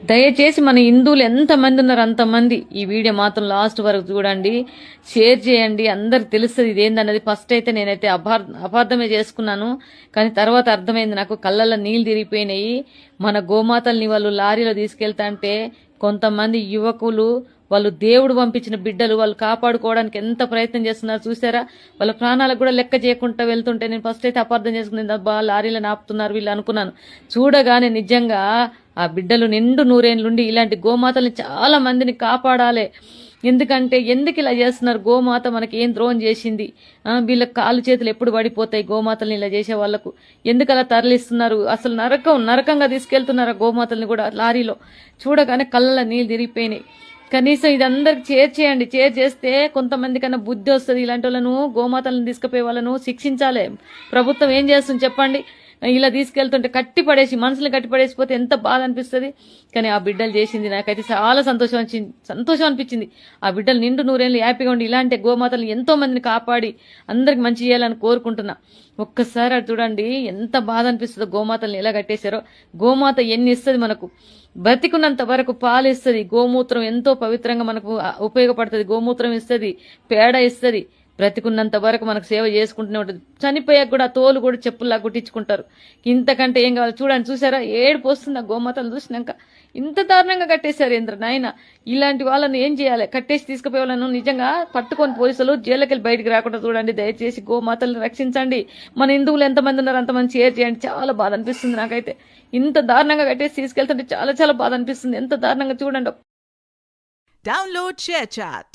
దయచేసి మన హిందువులు ఎంతమంది ఉన్నారు అంతమంది ఈ వీడియో మాత్రం లాస్ట్ వరకు చూడండి, షేర్ చేయండి, అందరికి తెలుస్తుంది ఇదేందన్నది. ఫస్ట్ అయితే నేనైతే అపార్థమే చేసుకున్నాను, కానీ తర్వాత అర్థమైంది నాకు. కళ్ళల్లో నీళ్ళు తిరిగిపోయినాయి. మన గోమాతల్ని వాళ్ళు లారీలో తీసుకెళ్తా అంటే కొంతమంది యువకులు, వాళ్ళు దేవుడు పంపించిన బిడ్డలు, వాళ్ళు కాపాడుకోవడానికి ఎంత ప్రయత్నం చేస్తున్నారు చూసారా. వాళ్ళ ప్రాణాలకు కూడా లెక్క చేయకుండా వెళ్తుంటే నేను ఫస్ట్ అయితే అపార్థం చేసుకునేది, అబ్బా లారీలో నాపుతున్నారు వీళ్ళు అనుకున్నాను. చూడగానే నిజంగా ఆ బిడ్డలు నిండు నూరేళ్ళుండి ఇలాంటి గోమాతల్ని చాలా మందిని కాపాడాలి. ఎందుకంటే ఎందుకు ఇలా చేస్తున్నారు? గోమాత మనకి ఏం ద్రోహం చేసింది? వీళ్ళకి కాళ్ళు చేతులు ఎప్పుడు పడిపోతాయి గోమాతల్ని ఇలా చేసే వాళ్లకు? ఎందుకు అలా తరలిస్తున్నారు? అసలు నరకంగా తీసుకెళ్తున్నారు గోమాతల్ని కూడా లారీలో. చూడగానే కళ్ళ నీళ్ళు తిరిగిపోయినాయి. కనీసం ఇది అందరికి చేయండి. చేస్తే కొంతమంది కన్నా బుద్ధి వస్తుంది. ఇలాంటి వాళ్ళను, గోమాతలను తీసుకుపోయే వాళ్ళను శిక్షించాలి. ప్రభుత్వం ఏం చేస్తుంది చెప్పండి? ఇలా తీసుకెళ్తుంటే కట్టిపడేసి, మనుషులు కట్టిపడేసిపోతే ఎంత బాధ అనిపిస్తుంది. కానీ ఆ బిడ్డలు చేసింది నాకైతే చాలా సంతోషం అనిపించింది. ఆ బిడ్డలు నిండు నూరేళ్ళు హ్యాపీగా ఉండి ఇలాంటి గోమాతలు ఎంతో మందిని కాపాడి అందరికి మంచి చేయాలని కోరుకుంటున్నా. ఒక్కసారి అది చూడండి, ఎంత బాధ అనిపిస్తుందో గోమాతల్ని ఎలా కట్టేశారో. గోమాత ఎన్ని ఇస్తుంది మనకు? బ్రతికున్నంత వరకు పాలు ఇస్తుంది. గోమూత్రం ఎంతో పవిత్రంగా మనకు ఉపయోగపడుతుంది. గోమూత్రం ఇస్తుంది, పేడ ఇస్తుంది. బ్రతికున్నంత వరకు మనకు సేవ చేసుకుంటూనే ఉంటుంది. చనిపోయాక కూడా తోలు కూడా చెప్పుల్లా కుట్టించుకుంటారు. ఇంతకంటే ఏం కావాలి? చూడండి, చూసారా ఏడుపు వస్తుంది ఆ గోమాతలు చూసినాక. ఇంత దారుణంగా కట్టేశారు ఏంద్ర నాయన. ఇలాంటి వాళ్ళని ఏం చేయాలి? కట్టేసి తీసుకుపోయే వాళ్ళను నిజంగా పట్టుకొని పోలీసులు జైలుకెళ్ళి బయటికి రాకుండా చూడండి. దయచేసి గోమాతలను రక్షించండి. మన హిందువులు ఎంతమంది ఉన్నారు అంతమంది షేర్ చేయండి. చాలా బాధ అనిపిస్తుంది నాకైతే. ఇంత దారుణంగా కట్టేసి తీసుకెళ్తుంటే చాలా చాలా బాధ అనిపిస్తుంది. ఎంత దారుణంగా చూడండి. Download ShareChat.